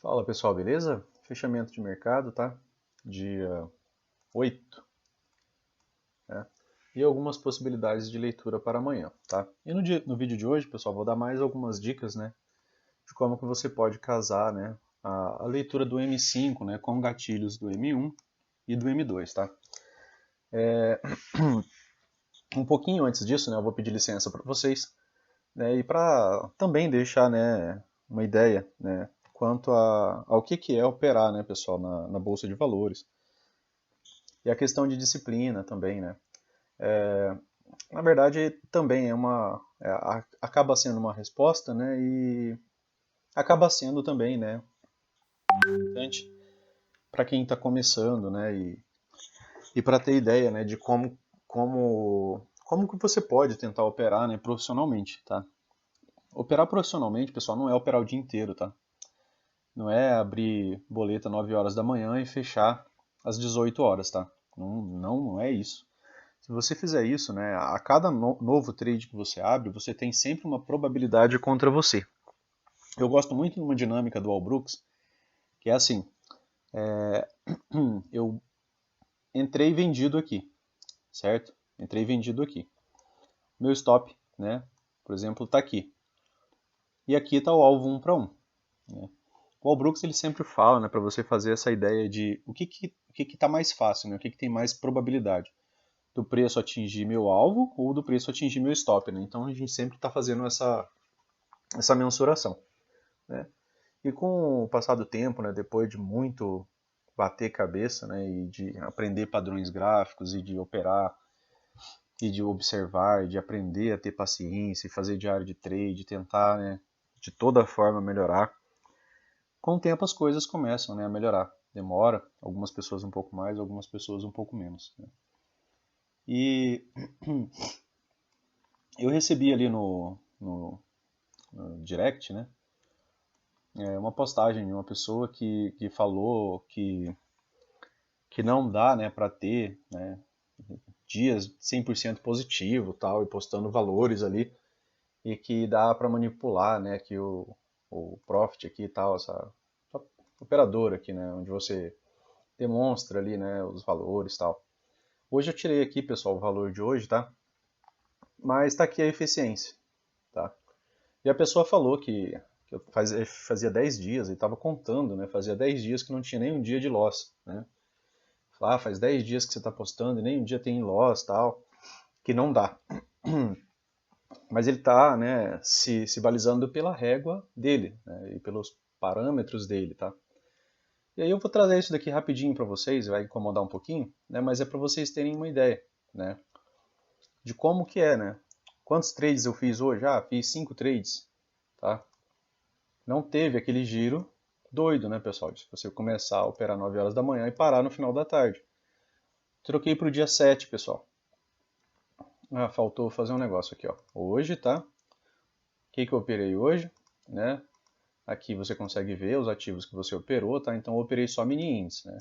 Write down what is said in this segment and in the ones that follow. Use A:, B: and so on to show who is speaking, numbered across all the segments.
A: Fala pessoal, beleza? Fechamento de mercado, tá? Dia 8, né? E algumas possibilidades de leitura para amanhã, tá? E no vídeo de hoje, pessoal, vou dar mais algumas dicas, né? De como que você pode casar, né? A leitura do M5, né? Com gatilhos do M1 e do M2, tá? Um pouquinho antes disso, né? Eu vou pedir licença para vocês, né? E para também deixar, né? Uma ideia, né? Quanto ao que é operar, né, pessoal, na Bolsa de Valores. E a questão de disciplina também, né? Na verdade, também acaba sendo uma resposta, né? E acaba sendo também, né? Importante para quem está começando, né? E para ter ideia, né? De como que você pode tentar operar, né? Profissionalmente, tá? Operar profissionalmente, pessoal, não é operar o dia inteiro, tá? Não é abrir boleta 9 horas da manhã e fechar às 18 horas, tá? Não é isso. Se você fizer isso, né, a cada novo trade que você abre, você tem sempre uma probabilidade contra você. Eu gosto muito de uma dinâmica do All Brooks, que é assim, eu entrei vendido aqui, certo? Entrei vendido aqui. Meu stop, né, por exemplo, está aqui. E aqui está o alvo 1 para 1. Né? O All Brooks ele sempre fala, né, para você fazer essa ideia de o que está mais fácil, né, o que tem mais probabilidade. Do preço atingir meu alvo ou do preço atingir meu stop. Né? Então a gente sempre está fazendo essa mensuração. Né? E com o passar do tempo, né, depois de muito bater cabeça, né, e de aprender padrões gráficos e de operar e de observar e de aprender a ter paciência e fazer diário de trade, tentar, né, de toda forma melhorar, com o tempo as coisas começam, né, a melhorar. Demora, algumas pessoas um pouco mais, algumas pessoas um pouco menos. Né? E eu recebi ali no direct, né, uma postagem de uma pessoa que falou que não dá, né, para ter, né, dias 100% positivo, tal, e postando valores ali, e que dá para manipular, né, que o profit aqui e tal, essa operadora aqui, né, onde você demonstra ali, né, os valores e tal. Hoje eu tirei aqui, pessoal, o valor de hoje, tá? Mas está aqui a eficiência, tá? E a pessoa falou que eu fazia 10 dias, e estava contando, né, fazia 10 dias que não tinha nem um dia de loss, né? Faz 10 dias que você está postando e nem um dia tem loss tal, que não dá. Mas ele está, né, se balizando pela régua dele, né, e pelos parâmetros dele, tá? E aí eu vou trazer isso daqui rapidinho para vocês, vai incomodar um pouquinho, né, mas é para vocês terem uma ideia, né, de como que é, né? Quantos trades eu fiz hoje? Ah, fiz 5 trades, tá? Não teve aquele giro doido, né, pessoal? De você começar a operar 9 horas da manhã e parar no final da tarde. Troquei para o dia 7, pessoal. Ah, faltou fazer um negócio aqui, ó. Hoje, tá? O que eu operei hoje, né? Aqui você consegue ver os ativos que você operou, tá? Então eu operei só mini índice, né?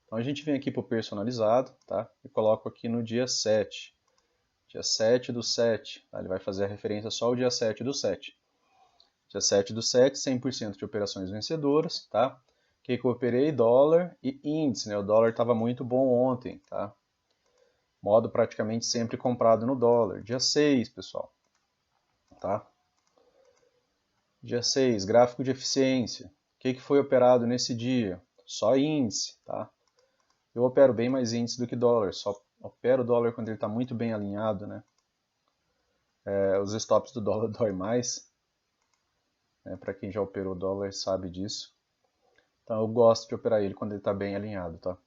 A: Então a gente vem aqui para o personalizado, tá? E coloco aqui no dia 7. Dia 7 do 7. Tá? Ele vai fazer a referência só ao dia 7 do 7. Dia 7 do 7, 100% de operações vencedoras, tá? O que eu operei? Dólar e índice, né? O dólar estava muito bom ontem, tá? Modo praticamente sempre comprado no dólar. Dia 6, pessoal. Tá? Dia 6, gráfico de eficiência. O que foi operado nesse dia? Só índice. Tá? Eu opero bem mais índice do que dólar. Só opero o dólar quando ele está muito bem alinhado. Né? Os stops do dólar dói mais. Né? Para quem já operou dólar sabe disso. Então eu gosto de operar ele quando ele está bem alinhado. Tá?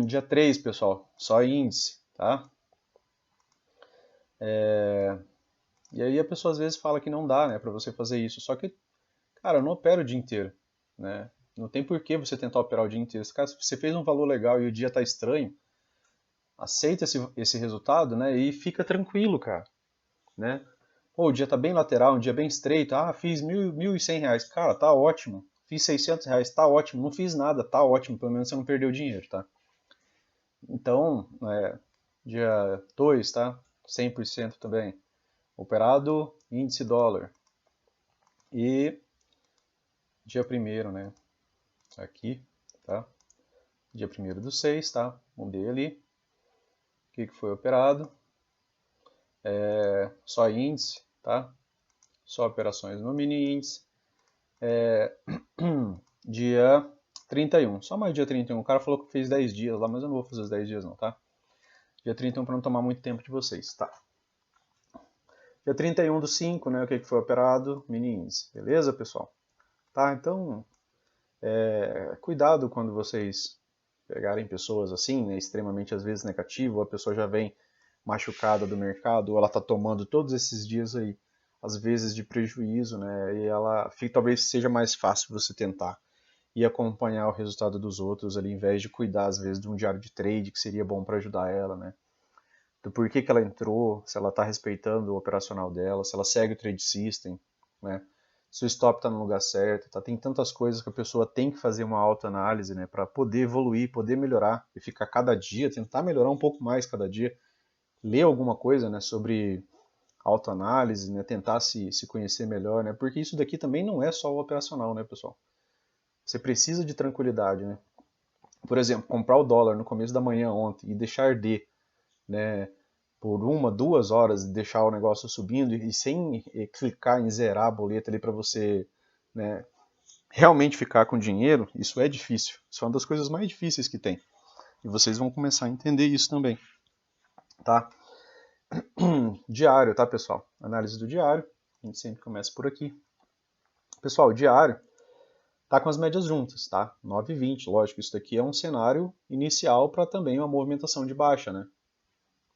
A: Dia 3, pessoal. Só índice. Tá? E aí a pessoa às vezes fala que não dá, né, para você fazer isso. Só que, cara, eu não opero o dia inteiro, né? Não tem por que você tentar operar o dia inteiro. Cara, se você fez um valor legal e o dia tá estranho, aceita esse resultado, né? E fica tranquilo, cara, né? Pô, o dia tá bem lateral, um dia bem estreito. Ah, fiz 1.100 reais. Cara, tá ótimo. Fiz 600 reais, tá ótimo. Não fiz nada, tá ótimo. Pelo menos você não perdeu dinheiro, tá? Então, dia 2, tá? 100% também. Operado índice dólar. E dia 1º, né? Aqui, tá? Dia 1º/6, tá? Mudei ali. O que foi operado? Só índice, tá? Só operações no mini índice. Dia 31, só mais dia 31. O cara falou que fez 10 dias lá, mas eu não vou fazer os 10 dias não, tá? Dia 31 para não tomar muito tempo de vocês, tá? Dia 31/5, né? O que foi operado? Mini índice, beleza, pessoal? Tá, então, cuidado quando vocês pegarem pessoas assim, né, extremamente às vezes negativo, a pessoa já vem machucada do mercado, ou ela está tomando todos esses dias aí, às vezes de prejuízo, né, e ela talvez seja mais fácil você tentar e acompanhar o resultado dos outros ali, em vez de cuidar às vezes de um diário de trade que seria bom para ajudar ela, né, do porquê que ela entrou, se ela está respeitando o operacional dela, se ela segue o trade system, né, se o stop está no lugar certo, tá? Tem tantas coisas que a pessoa tem que fazer uma autoanálise, né, para poder evoluir, poder melhorar e ficar cada dia, tentar melhorar um pouco mais cada dia, ler alguma coisa, né, sobre autoanálise, né, tentar se conhecer melhor, né, porque isso daqui também não é só o operacional, né, pessoal. Você precisa de tranquilidade, né. Por exemplo, comprar o dólar no começo da manhã ontem e deixar de, né, por 1, 2 horas, deixar o negócio subindo e sem clicar em zerar a boleta ali para você, né, realmente ficar com dinheiro, isso é difícil. Isso é uma das coisas mais difíceis que tem. E vocês vão começar a entender isso também, tá? Diário, tá, pessoal? Análise do diário. A gente sempre começa por aqui. Pessoal, o diário tá com as médias juntas, tá? 9,20. Lógico, isso daqui é um cenário inicial para também uma movimentação de baixa, né?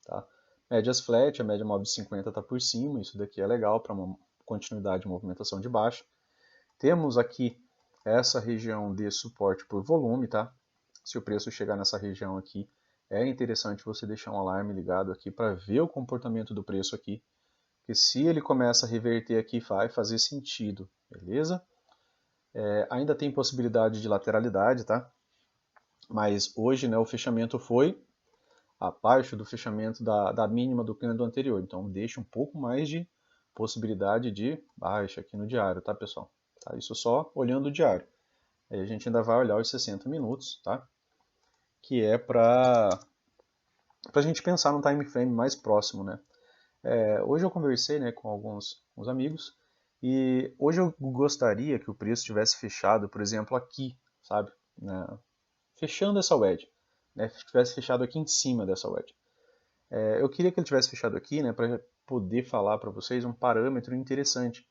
A: Tá? Médias flat, a média móvel de 50 está por cima, isso daqui é legal para uma continuidade de movimentação de baixa. Temos aqui essa região de suporte por volume, tá? Se o preço chegar nessa região aqui, é interessante você deixar um alarme ligado aqui para ver o comportamento do preço aqui, porque se ele começa a reverter aqui, vai fazer sentido, beleza? Ainda tem possibilidade de lateralidade, tá? Mas hoje, né, o fechamento foi abaixo do fechamento da mínima do candle anterior. Então deixa um pouco mais de possibilidade de baixa aqui no diário, tá, pessoal? Tá? Isso só olhando o diário. Aí a gente ainda vai olhar os 60 minutos, tá? Que é para a gente pensar num time frame mais próximo, né? Hoje eu conversei, né, com alguns amigos e hoje eu gostaria que o preço tivesse fechado, por exemplo, aqui, sabe? Né? Fechando essa wedge, né? Tivesse fechado aqui em cima dessa wedge. Eu queria que ele tivesse fechado aqui, né, para poder falar para vocês um parâmetro interessante,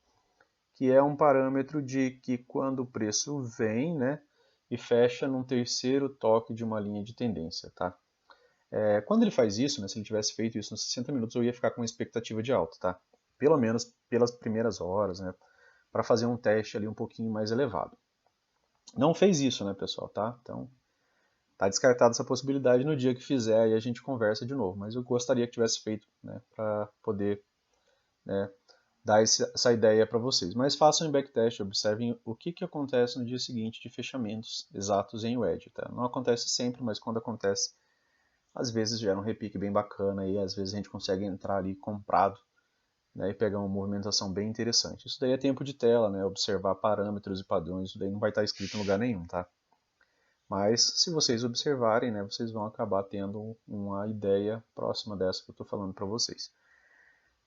A: que é um parâmetro de que quando o preço vem, né, e fecha num terceiro toque de uma linha de tendência, tá? Quando ele faz isso, né, se ele tivesse feito isso nos 60 minutos, eu ia ficar com uma expectativa de alta, tá? Pelo menos pelas primeiras horas, né, para fazer um teste ali um pouquinho mais elevado. Não fez isso, né, pessoal, tá? Então, tá descartada essa possibilidade. No dia que fizer, aí a gente conversa de novo. Mas eu gostaria que tivesse feito, né, para poder, né, dar essa ideia para vocês. Mas façam em backtest, observem o que acontece no dia seguinte de fechamentos exatos em wedge. Tá? Não acontece sempre, mas quando acontece, às vezes gera um repique bem bacana e às vezes a gente consegue entrar ali comprado, né, e pegar uma movimentação bem interessante. Isso daí é tempo de tela, né, observar parâmetros e padrões, isso daí não vai estar escrito em lugar nenhum, tá? Mas se vocês observarem, né, vocês vão acabar tendo uma ideia próxima dessa que eu estou falando para vocês.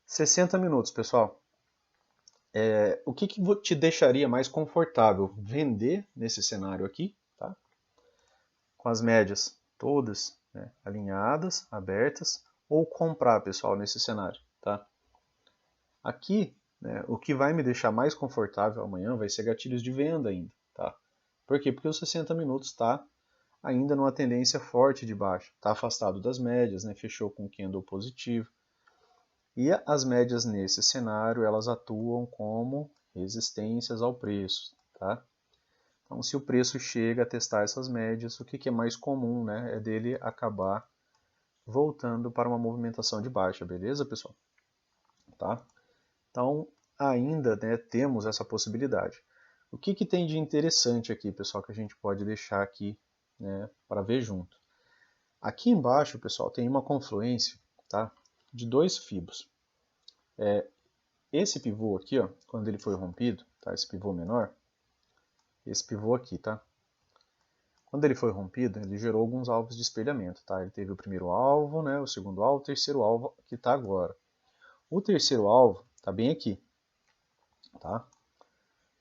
A: 60 minutos, pessoal. O que te deixaria mais confortável? Vender nesse cenário aqui, tá? Com as médias todas, né, alinhadas, abertas, ou comprar, pessoal, nesse cenário, tá? Aqui, né, o que vai me deixar mais confortável amanhã vai ser gatilhos de venda ainda, tá? Por quê? Porque os 60 minutos está ainda numa tendência forte de baixo, está afastado das médias, né, fechou com candle positivo. E as médias nesse cenário, elas atuam como resistências ao preço, tá? Então, se o preço chega a testar essas médias, o que é mais comum, né, é dele acabar voltando para uma movimentação de baixa, beleza, pessoal? Tá? Então, ainda, né, temos essa possibilidade. O que tem de interessante aqui, pessoal, que a gente pode deixar aqui, né, para ver junto? Aqui embaixo, pessoal, tem uma confluência, tá, de dois fibos. Esse pivô aqui, ó, quando ele foi rompido, tá, esse pivô menor, esse pivô aqui, tá? Quando ele foi rompido, ele gerou alguns alvos de espelhamento, tá? Ele teve o primeiro alvo, né, o segundo alvo, o terceiro alvo que está agora. O terceiro alvo está bem aqui, tá?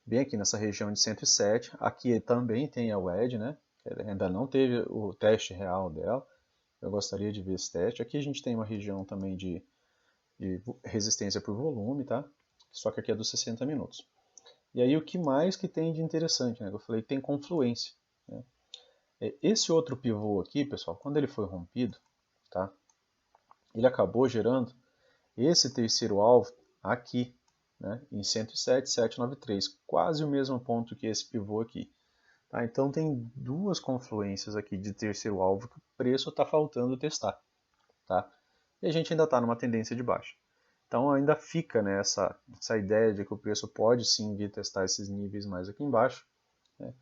A: Bem aqui nessa região de 107. Aqui também tem a WED, né? Ainda não teve o teste real dela. Eu gostaria de ver esse teste. Aqui a gente tem uma região também de resistência por volume, tá? Só que aqui é dos 60 minutos. E aí o que mais que tem de interessante, né? Eu falei que tem confluência, né? Esse outro pivô aqui, pessoal, quando ele foi rompido, tá? Ele acabou gerando esse terceiro alvo aqui, né? Em 107,793, quase o mesmo ponto que esse pivô aqui. Tá? Então tem duas confluências aqui de terceiro alvo que o preço está faltando testar, tá? E a gente ainda está numa tendência de baixa. Então ainda fica, né, essa ideia de que o preço pode sim vir testar esses níveis mais aqui embaixo, né?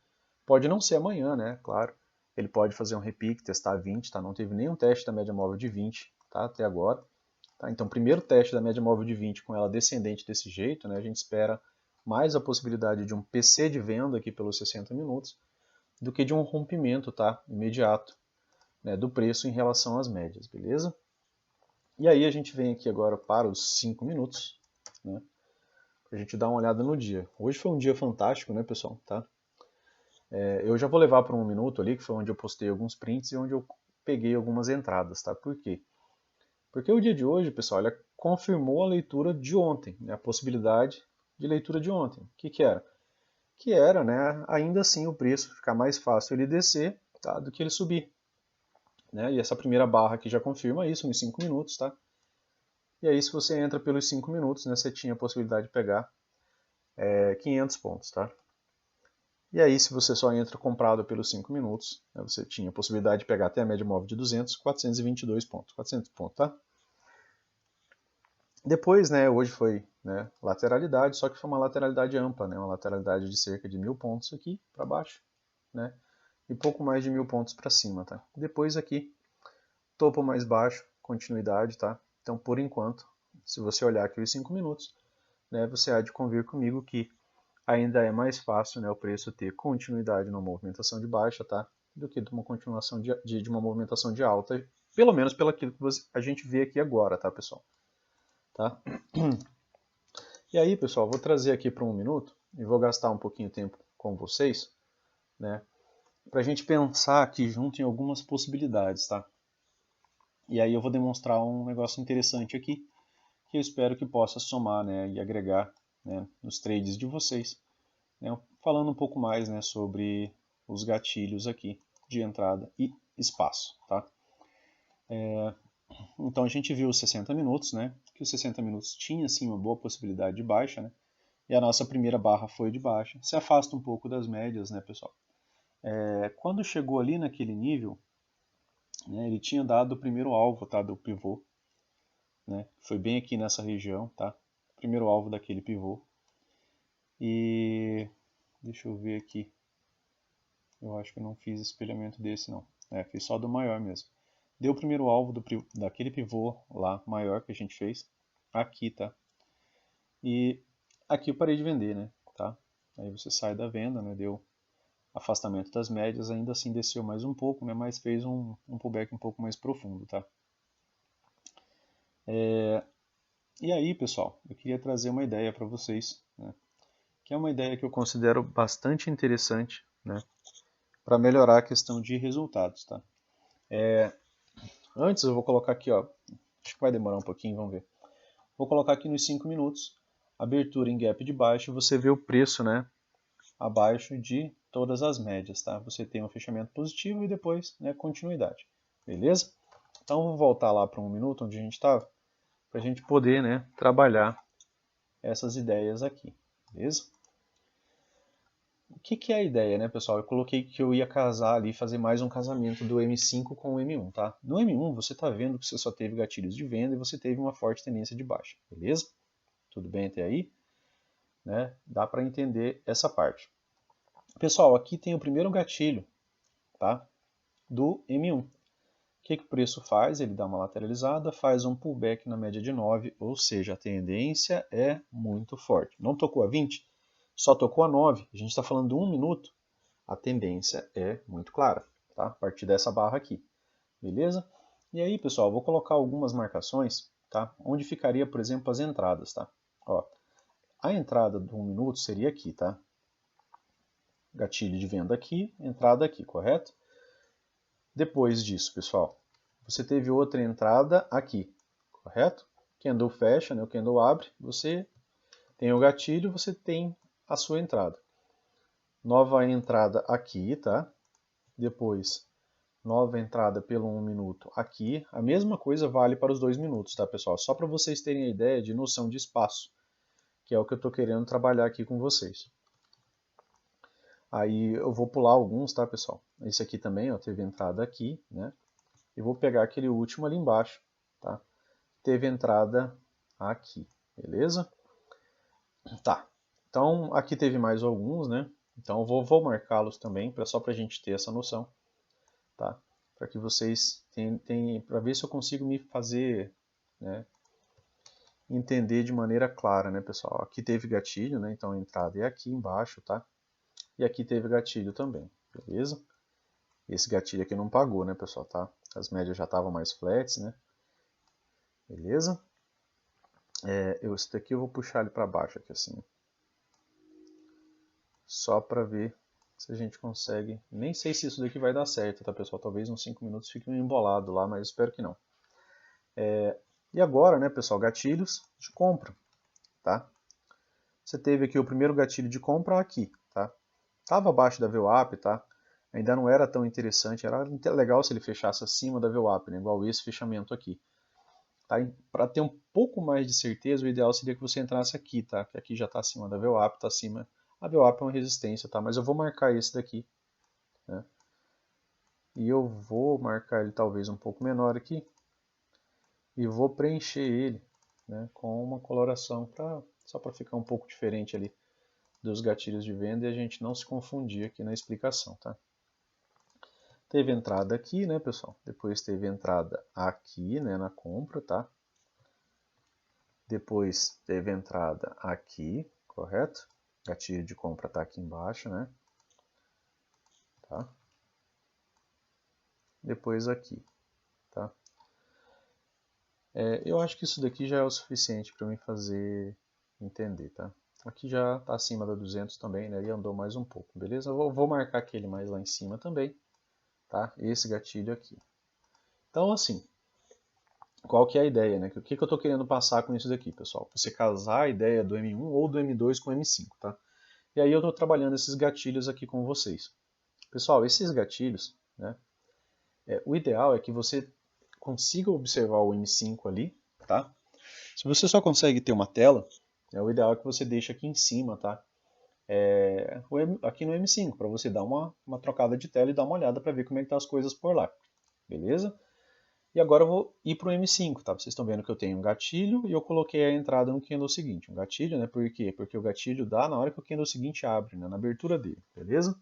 A: Pode não ser amanhã, né? Claro. Ele pode fazer um repique, testar 20, tá? Não teve nenhum teste da média móvel de 20, tá? Até agora. Tá? Então, primeiro teste da média móvel de 20 com ela descendente desse jeito, né? A gente espera mais a possibilidade de um PC de venda aqui pelos 60 minutos do que de um rompimento, tá? Imediato, né, do preço em relação às médias, beleza? E aí a gente vem aqui agora para os 5 minutos, né? Pra gente dar uma olhada no dia. Hoje foi um dia fantástico, né, pessoal? Tá? Eu já vou levar para 1 minuto ali, que foi onde eu postei alguns prints e onde eu peguei algumas entradas, tá? Por quê? Porque o dia de hoje, pessoal, ele confirmou a leitura de ontem, né? A possibilidade de leitura de ontem. O que que era? Que era, né, ainda assim o preço ficar mais fácil ele descer, tá, do que ele subir. Né? E essa primeira barra aqui já confirma isso nos 5 minutos, tá? E aí se você entra pelos 5 minutos, né, você tinha a possibilidade de pegar 500 pontos, tá? E aí se você só entra comprado pelos 5 minutos, né, você tinha a possibilidade de pegar até a média móvel de 200, 422 pontos, 400 pontos, tá? Depois, né, hoje foi, né, lateralidade, só que foi uma lateralidade ampla, né, uma lateralidade de cerca de 1000 pontos aqui para baixo, né, e pouco mais de 1000 pontos para cima, tá? Depois aqui, topo mais baixo, continuidade, tá? Então, por enquanto, se você olhar aqui os 5 minutos, né, você há de convir comigo que ainda é mais fácil, né, o preço ter continuidade numa movimentação de baixa, tá? Do que de uma continuação de uma movimentação de alta, pelo menos pelo aquilo que a gente vê aqui agora, tá, pessoal? Tá? E aí, pessoal, vou trazer aqui para 1 minuto e vou gastar um pouquinho de tempo com vocês, né, para a gente pensar aqui junto em algumas possibilidades, tá? E aí eu vou demonstrar um negócio interessante aqui, que eu espero que possa somar, né, e agregar, né, nos trades de vocês, né, falando um pouco mais, né, sobre os gatilhos aqui de entrada e espaço, tá? Então a gente viu os 60 minutos, né, que os 60 minutos tinha sim uma boa possibilidade de baixa, né, e a nossa primeira barra foi de baixa. Se afasta um pouco das médias, né, pessoal? Quando chegou ali naquele nível, né, ele tinha dado o primeiro alvo, tá, do pivô, né, foi bem aqui nessa região, tá? Primeiro alvo daquele pivô. E deixa eu ver aqui. Eu acho que eu não fiz espelhamento desse não. Fiz só do maior mesmo. Deu o primeiro alvo daquele pivô lá maior que a gente fez. Aqui, tá? E aqui eu parei de vender, né? Tá? Aí você sai da venda, né? Deu afastamento das médias, ainda assim desceu mais um pouco, né? Mas fez um pullback um pouco mais profundo, tá? E aí, pessoal, eu queria trazer uma ideia para vocês, né? Que é uma ideia que eu considero bastante interessante, né, para melhorar a questão de resultados, tá? Antes eu vou colocar aqui, ó, acho que vai demorar um pouquinho, vamos ver. Vou colocar aqui nos 5 minutos, abertura em gap de baixo, e você vê o preço, né, abaixo de todas as médias, tá? Você tem um fechamento positivo e depois, né, continuidade, beleza? Então vou voltar lá para 1 minuto onde a gente estava, para a gente poder, né, trabalhar essas ideias aqui, beleza? O que é a ideia, né, pessoal? Eu coloquei que eu ia casar ali, fazer mais um casamento do M5 com o M1, tá? No M1 você está vendo que você só teve gatilhos de venda e você teve uma forte tendência de baixa, beleza? Tudo bem até aí? Né? Dá para entender essa parte. Pessoal, aqui tem o primeiro gatilho, tá? Do M1. O que o preço faz? Ele dá uma lateralizada, faz um pullback na média de 9, ou seja, a tendência é muito forte. Não tocou a 20? só tocou a 9, a gente está falando de 1 minuto, a tendência é muito clara, tá? A partir dessa barra aqui, beleza? E aí, pessoal, vou colocar algumas marcações, tá? Onde ficaria, por exemplo, as entradas, tá? Ó, a entrada do 1 minuto seria aqui, tá? Gatilho de venda aqui, entrada aqui, correto? Depois disso, pessoal, você teve outra entrada aqui, correto? Candle fecha, né? O candle abre, você tem o gatilho, você tem a sua entrada. Nova entrada aqui, tá? Depois, nova entrada pelo 1 minuto aqui. A mesma coisa vale para os 2 minutos, tá, pessoal? Só para vocês terem a ideia de noção de espaço, que é o que eu estou querendo trabalhar aqui com vocês. Aí eu vou pular alguns, tá, pessoal? Esse aqui também, ó, teve entrada aqui, né? E vou pegar aquele último ali embaixo, tá? Teve entrada aqui, beleza? Tá. Então, aqui teve mais alguns, né? Então, eu vou marcá-los também, só para a gente ter essa noção, tá? Para que vocês tenham, para ver se eu consigo me fazer, né, entender de maneira clara, né, pessoal? Aqui teve gatilho, né? Então, a entrada é aqui embaixo, tá? E aqui teve gatilho também, beleza? Esse gatilho aqui não pagou, né, pessoal, tá? As médias já estavam mais flats, né? Beleza? Esse daqui eu vou puxar ele para baixo aqui assim. Só para ver se a gente consegue. Nem sei se isso daqui vai dar certo, tá, pessoal? Talvez uns 5 minutos fique meio embolado lá, mas espero que não. E agora, né, pessoal, gatilhos de compra, tá? Você teve aqui o primeiro gatilho de compra aqui, tá? Tava abaixo da VWAP, tá? Ainda não era tão interessante, era legal se ele fechasse acima da VWAP, né? Igual esse fechamento aqui. Tá? Para ter um pouco mais de certeza, o ideal seria que você entrasse aqui, tá? Que aqui já está acima da VWAP, está acima. A VWAP é uma resistência, tá? Mas eu vou marcar esse daqui, né? E eu vou marcar ele talvez um pouco menor aqui. E vou preencher ele, né, com uma coloração só para ficar um pouco diferente ali dos gatilhos de venda e a gente não se confundir aqui na explicação, tá? Teve entrada aqui, né, pessoal? Depois teve entrada aqui, né, na compra, tá? Depois teve entrada aqui, correto? Gatilho de compra está aqui embaixo, né? Tá? Depois aqui, tá? Eu acho que isso daqui já é o suficiente para me fazer entender, tá? Aqui já está acima da 200 também, né? E andou mais um pouco, beleza? Eu vou marcar aquele mais lá em cima também, tá? Esse gatilho aqui. Então, assim, qual que é a ideia, né? O que eu estou querendo passar com isso daqui, pessoal? Você casar a ideia do M1 ou do M2 com o M5, tá? E aí eu estou trabalhando esses gatilhos aqui com vocês. Pessoal, esses gatilhos, né? O ideal é que você consiga observar o M5 ali, tá? Se você só consegue ter uma tela, o ideal é que você deixe aqui em cima, tá? Aqui no M5, para você dar uma trocada de tela e dar uma olhada para ver como é que tá as coisas por lá, beleza? E agora eu vou ir para o M5, tá? Vocês estão vendo que eu tenho um gatilho e eu coloquei a entrada no candle seguinte. Um gatilho, né? Por quê? Porque o gatilho dá na hora que o candle seguinte abre, né? Na abertura dele, beleza?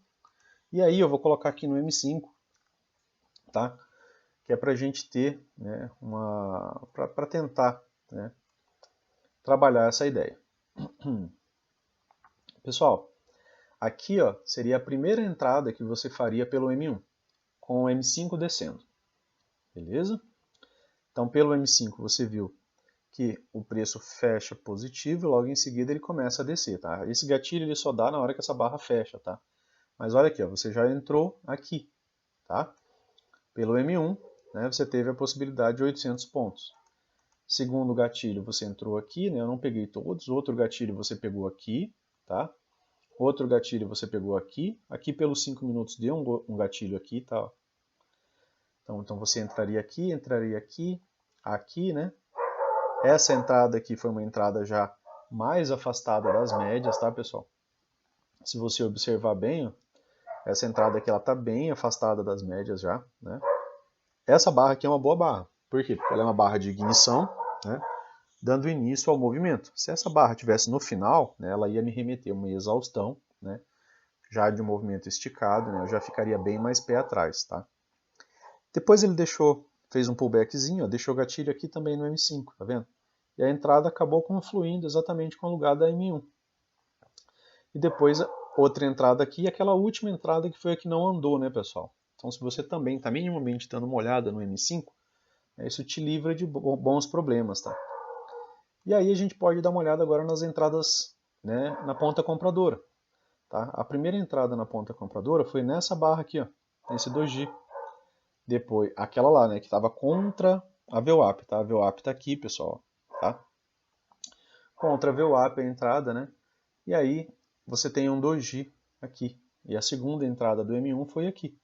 A: E aí eu vou colocar aqui no M5, tá? Que é para a gente ter, né, para tentar, né, trabalhar essa ideia. Pessoal, aqui ó, seria a primeira entrada que você faria pelo M1, com o M5 descendo, beleza? Então pelo M5 você viu que o preço fecha positivo e logo em seguida ele começa a descer, tá? Esse gatilho ele só dá na hora que essa barra fecha, tá? Mas olha aqui, ó, você já entrou aqui, tá? Pelo M1, né, você teve a possibilidade de 800 pontos. Segundo gatilho, você entrou aqui, né? Eu não peguei todos. Outro gatilho você pegou aqui, tá? Outro gatilho você pegou aqui. Aqui pelos 5 minutos deu um gatilho aqui, tá? Então você entraria aqui, aqui, né? Essa entrada aqui foi uma entrada já mais afastada das médias, tá, pessoal? Se você observar bem, ó, essa entrada aqui ela tá bem afastada das médias já, né? Essa barra aqui é uma boa barra. Por quê? Porque ela é uma barra de ignição, né? Dando início ao movimento. Se essa barra estivesse no final, né, ela ia me remeter a uma exaustão, né, já de um movimento esticado, né, eu já ficaria bem mais pé atrás. Tá? Depois ele fez um pullbackzinho, ó, deixou o gatilho aqui também no M5, tá vendo? E a entrada acabou confluindo exatamente com o lugar da M1. e depois outra entrada aqui e aquela última entrada que foi a que não andou, né, pessoal? Então, se você também está minimamente dando uma olhada no M5, isso te livra de bons problemas, tá? E aí a gente pode dar uma olhada agora nas entradas, né, na ponta compradora. Tá? A primeira entrada na ponta compradora foi nessa barra aqui, ó, nesse 2G. Depois, aquela lá, né, que estava contra a VWAP, tá? A VWAP está aqui, pessoal, tá? Contra a VWAP a entrada, né? E aí você tem um 2G aqui. E a segunda entrada do M1 foi aqui.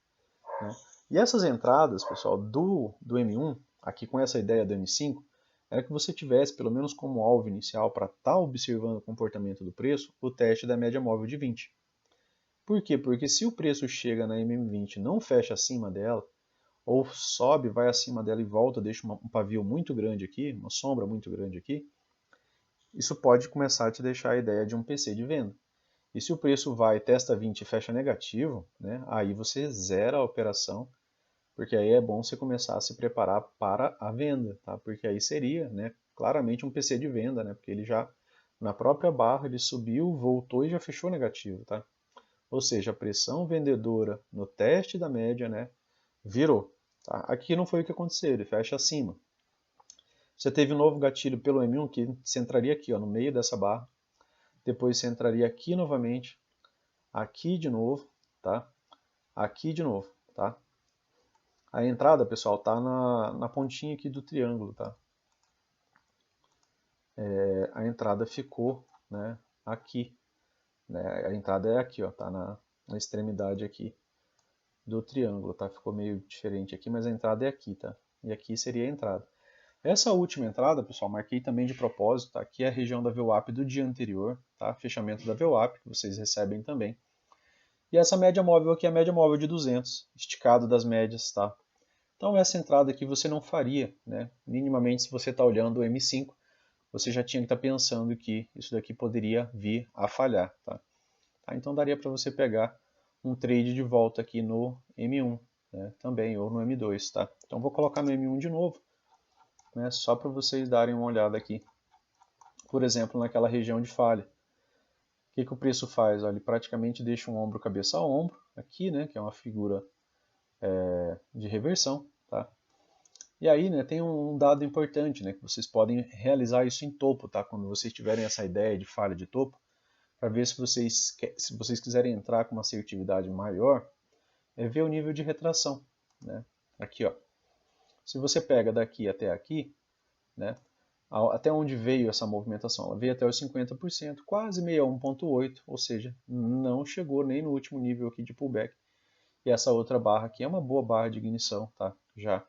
A: Né? E essas entradas, pessoal, do M1, aqui com essa ideia do M5, era que você tivesse, pelo menos como alvo inicial, para estar observando o comportamento do preço, o teste da média móvel de 20. Por quê? Porque se o preço chega na MM20 e não fecha acima dela, ou sobe, vai acima dela e volta, deixa um pavio muito grande aqui, uma sombra muito grande aqui, isso pode começar a te deixar a ideia de um PC de venda. E se o preço vai, testa 20 e fecha negativo, né, aí você zera a operação, porque aí é bom você começar a se preparar para a venda, tá? Porque aí seria, né, claramente um PC de venda, né, porque ele já, na própria barra, ele subiu, voltou e já fechou negativo, tá? Ou seja, a pressão vendedora no teste da média, né, virou. Tá? Aqui não foi o que aconteceu, ele fecha acima. Você teve um novo gatilho pelo M1 que você entraria aqui, ó, no meio dessa barra. Depois você entraria aqui novamente, aqui de novo, tá? Aqui de novo, tá? A entrada, pessoal, tá na pontinha aqui do triângulo, tá? A entrada ficou, né, aqui. Né? A entrada é aqui, ó, tá na extremidade aqui do triângulo, tá? Ficou meio diferente aqui, mas a entrada é aqui, tá? E aqui seria a entrada. Essa última entrada, pessoal, marquei também de propósito, tá? Aqui é a região da VWAP do dia anterior, tá? Fechamento da VWAP, que vocês recebem também. E essa média móvel aqui é a média móvel de 200, esticado das médias, tá? Então essa entrada aqui você não faria, né? Minimamente, se você está olhando o M5, você já tinha que estar pensando que isso daqui poderia vir a falhar, tá? Então daria para você pegar um trade de volta aqui no M1, né? Também, ou no M2, tá? Então vou colocar no M1 de novo, né? Só para vocês darem uma olhada aqui. Por exemplo, naquela região de falha. O que o preço faz? Ele praticamente deixa um ombro cabeça a ombro, aqui, né? Que é uma figura de reversão, tá? E aí, né, tem um dado importante, né, que vocês podem realizar isso em topo, tá? Quando vocês tiverem essa ideia de falha de topo, para ver se vocês quiserem entrar com uma assertividade maior, é ver o nível de retração, né? Aqui, ó. Se você pega daqui até aqui, né, até onde veio essa movimentação? Ela veio até os 50%, quase 61,8, ou seja, não chegou nem no último nível aqui de pullback. E essa outra barra aqui é uma boa barra de ignição, tá? Já.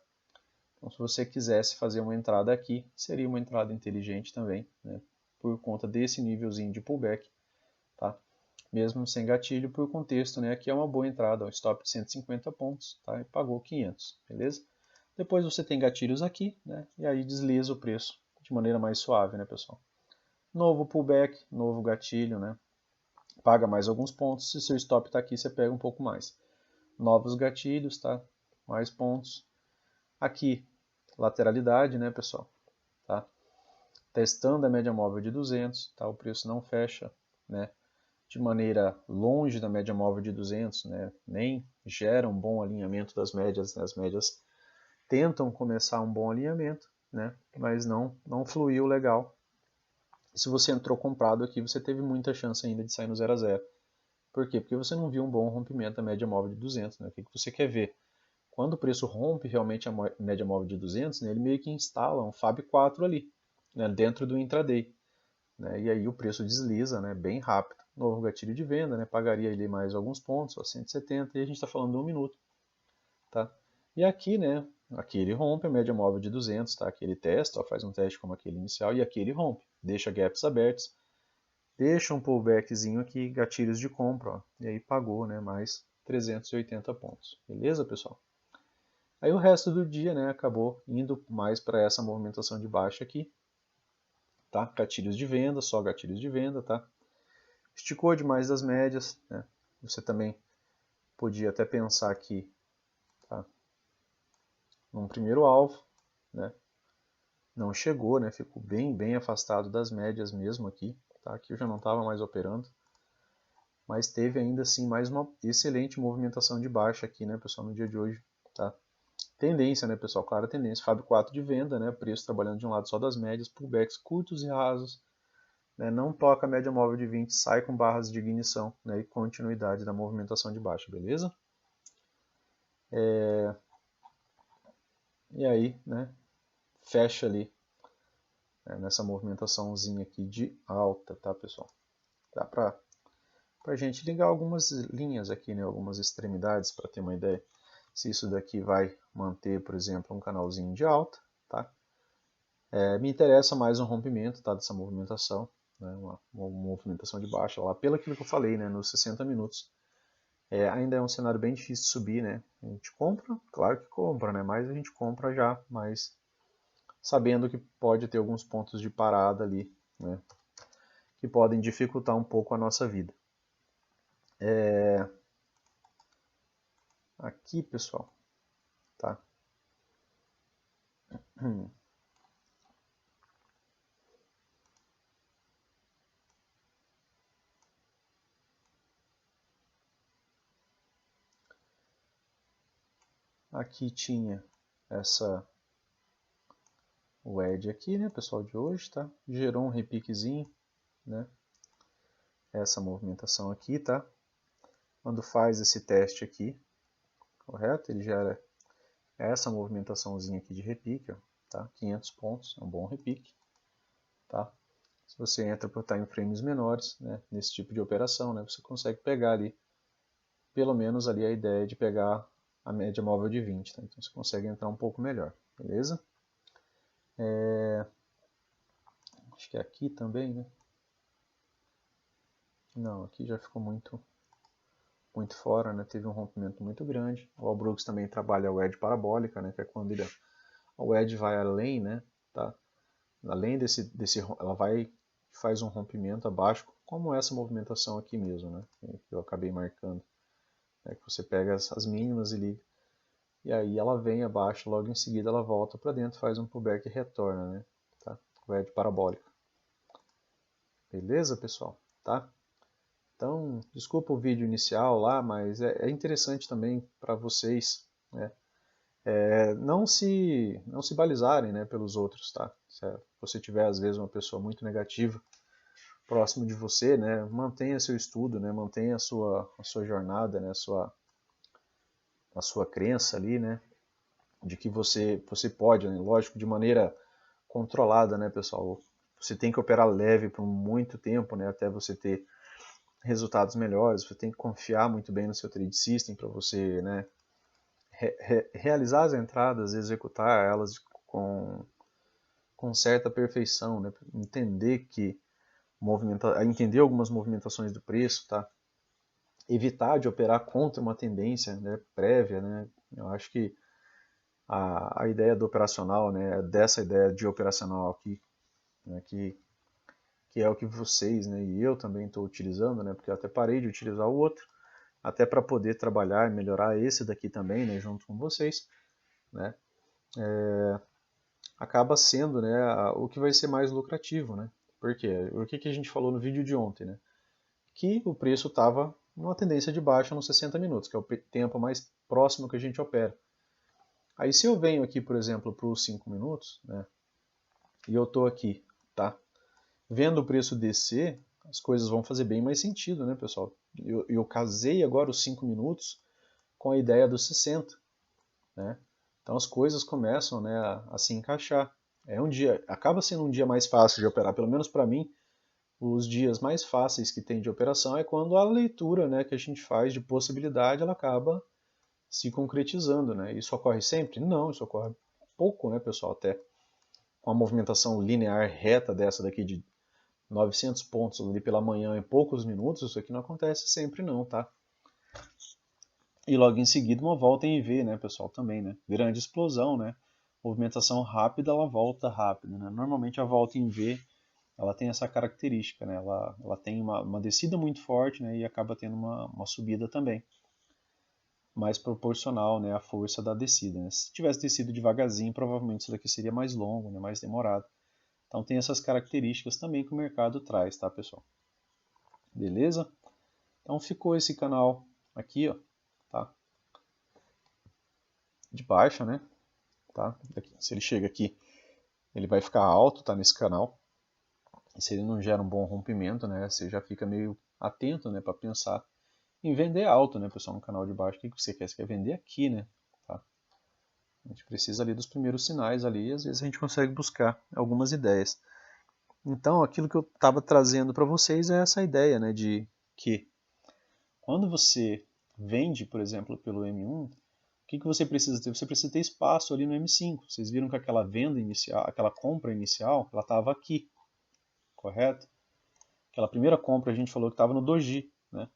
A: Então, se você quisesse fazer uma entrada aqui, seria uma entrada inteligente também, né? Por conta desse nívelzinho de pullback, tá? Mesmo sem gatilho, por contexto, né? Aqui é uma boa entrada, um stop de 150 pontos, tá? E pagou 500, beleza? Depois você tem gatilhos aqui, né? E aí desliza o preço de maneira mais suave, né, pessoal? Novo pullback, novo gatilho, né? Paga mais alguns pontos. Se seu stop está aqui, você pega um pouco mais. Novos gatilhos, tá? Mais pontos. Aqui, lateralidade, né, pessoal? Tá? Testando a média móvel de 200, tá? O preço não fecha, né? De maneira longe da média móvel de 200, né? Nem gera um bom alinhamento das médias, né? As médias tentam começar um bom alinhamento, né? Mas não fluiu legal. Se você entrou comprado aqui, você teve muita chance ainda de sair no 0 a 0. Por quê? Porque você não viu um bom rompimento da média móvel de 200, né? O que você quer ver? Quando o preço rompe realmente a média móvel de 200, né, ele meio que instala um FAB 4 ali, né, dentro do intraday. Né, e aí o preço desliza, né, bem rápido. Novo gatilho de venda, né, pagaria ali mais alguns pontos, ó, 170, e a gente está falando de 1 minuto. Tá? E aqui, né, aqui ele rompe a média móvel de 200, tá? Aqui ele testa, ó, faz um teste como aquele inicial, e aqui ele rompe, deixa gaps abertos, deixa um pullbackzinho aqui, gatilhos de compra, ó, e aí pagou, né, mais 380 pontos. Beleza, pessoal? Aí o resto do dia, né, acabou indo mais para essa movimentação de baixa aqui, tá? Gatilhos de venda, só gatilhos de venda, tá? Esticou demais das médias, né? Você também podia até pensar aqui, tá? Num primeiro alvo, né? Não chegou, né? Ficou bem afastado das médias mesmo aqui, tá? Aqui eu já não estava mais operando. mas teve ainda assim mais uma excelente movimentação de baixa aqui, né, pessoal, no dia de hoje, tá? Tendência, né, pessoal? Clara tendência. Fábio 4 de venda, né? Preço trabalhando de um lado só das médias, pullbacks curtos e rasos, né? Não toca a média móvel de 20, sai com barras de ignição, né? E continuidade da movimentação de baixa, beleza? E aí, né? Fecha ali, né, nessa movimentaçãozinha aqui de alta, tá, pessoal? Dá pra gente ligar algumas linhas aqui, né? Algumas extremidades para ter uma ideia. Se isso daqui vai manter, por exemplo, um canalzinho de alta, tá? Me interessa mais um rompimento, tá, dessa movimentação, né, uma movimentação de baixa, lá pelo aquilo que eu falei, né, nos 60 minutos. Ainda é um cenário bem difícil de subir, né? A gente compra, claro que compra, né? Mas a gente compra já, mas sabendo que pode ter alguns pontos de parada ali, né? Que podem dificultar um pouco a nossa vida. Aqui, pessoal, tá? Aqui tinha o edge aqui, né, pessoal, de hoje, tá? Gerou um repiquezinho, né? Essa movimentação aqui, tá? Quando faz esse teste aqui, correto? Ele gera essa movimentaçãozinha aqui de repique, ó, tá? 500 pontos, é um bom repique, tá? Se você entra por time frames menores, né, nesse tipo de operação, né, você consegue pegar ali, pelo menos ali a ideia de pegar a média móvel de 20, tá? Então você consegue entrar um pouco melhor, beleza? Acho que é aqui também, né? Não, aqui já ficou muito fora, né? Teve um rompimento muito grande. O All Brooks também trabalha o edge parabólica, né? Que é quando o edge vai além, né? Tá? Além desse ela vai faz um rompimento abaixo, como essa movimentação aqui mesmo, né? Que eu acabei marcando. Que você pega as mínimas e liga. E aí ela vem abaixo, logo em seguida ela volta para dentro, faz um pullback e retorna, né? Tá? O edge parabólica. Beleza, pessoal? Tá? Então, desculpa o vídeo inicial lá, mas é interessante também para vocês, né? Não se balizarem, né, pelos outros, tá? Se você tiver às vezes uma pessoa muito negativa próximo de você, né, mantenha seu estudo, né, mantenha a sua jornada, né, a sua crença ali, né, de que você pode, né, lógico, de maneira controlada, né, pessoal. Você tem que operar leve por muito tempo, né, até você ter resultados melhores. Você tem que confiar muito bem no seu trade system para você, né, realizar as entradas, executar elas com certa perfeição, né? Entender entender algumas movimentações do preço, tá? Evitar de operar contra uma tendência, né, prévia, né? Eu acho que a ideia do operacional, né, dessa ideia de operacional aqui, né, que é o que vocês, né, e eu também estou utilizando, né, porque eu até parei de utilizar o outro, até para poder trabalhar e melhorar esse daqui também, né, junto com vocês, né? Acaba sendo, né, o que vai ser mais lucrativo, né? Por quê? O que a gente falou no vídeo de ontem, né? Que o preço estava numa tendência de baixa nos 60 minutos, que é o tempo mais próximo que a gente opera. Aí se eu venho aqui, por exemplo, para os 5 minutos, né, e eu estou aqui, tá, vendo o preço descer, as coisas vão fazer bem mais sentido, né, pessoal? Eu casei agora os 5 minutos com a ideia dos 60, né? Então as coisas começam, né, a se encaixar. Acaba sendo um dia mais fácil de operar, pelo menos para mim. Os dias mais fáceis que tem de operação é quando a leitura, né, que a gente faz de possibilidade, ela acaba se concretizando, né? Isso ocorre sempre? Não, isso ocorre pouco, né, pessoal? Até com a movimentação linear reta dessa daqui de 900 pontos ali pela manhã em poucos minutos, isso aqui não acontece sempre não, tá? E logo em seguida uma volta em V, né, pessoal, também, né? Grande explosão, né? Movimentação rápida, ela volta rápido, né? Normalmente a volta em V, ela tem essa característica, né? Ela tem uma descida muito forte, né? E acaba tendo uma subida também, mais proporcional, né, à força da descida, né? Se tivesse descido devagarzinho, provavelmente isso daqui seria mais longo, né? Mais demorado. Então tem essas características também que o mercado traz, tá, pessoal? Beleza? Então ficou esse canal aqui, ó, tá? De baixa, né? Tá? Se ele chega aqui, ele vai ficar alto, tá? Nesse canal. E se ele não gera um bom rompimento, né? Você já fica meio atento, né? Para pensar em vender alto, né, pessoal? No canal de baixo, o que você quer? Você quer vender aqui, né? Tá? A gente precisa ali dos primeiros sinais ali e às vezes a gente consegue buscar algumas ideias. Então, aquilo que eu estava trazendo para vocês é essa ideia, né, de que quando você vende, por exemplo, pelo M1, o que você precisa ter? Você precisa ter espaço ali no M5. Vocês viram que aquela venda inicial, aquela compra inicial, ela estava aqui, correto? Aquela primeira compra a gente falou que estava no Doji, né?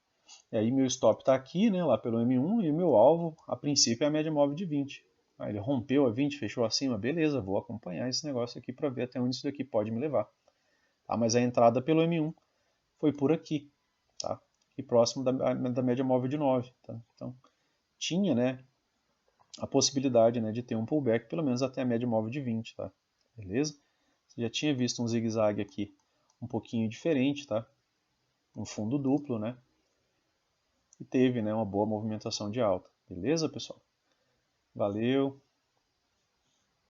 A: E aí meu stop está aqui, né, lá pelo M1, e o meu alvo, a princípio, é a média móvel de 20. Aí ele rompeu a 20, fechou acima, beleza, vou acompanhar esse negócio aqui para ver até onde isso daqui pode me levar. Tá? Mas a entrada pelo M1 foi por aqui, tá? E próximo da média móvel de 9. Tá? Então, tinha, né, a possibilidade, né, de ter um pullback pelo menos até a média móvel de 20, tá? Beleza? Você já tinha visto um zigue-zague aqui um pouquinho diferente, tá? Um fundo duplo, né? E teve, né, uma boa movimentação de alta. Beleza, pessoal? Valeu!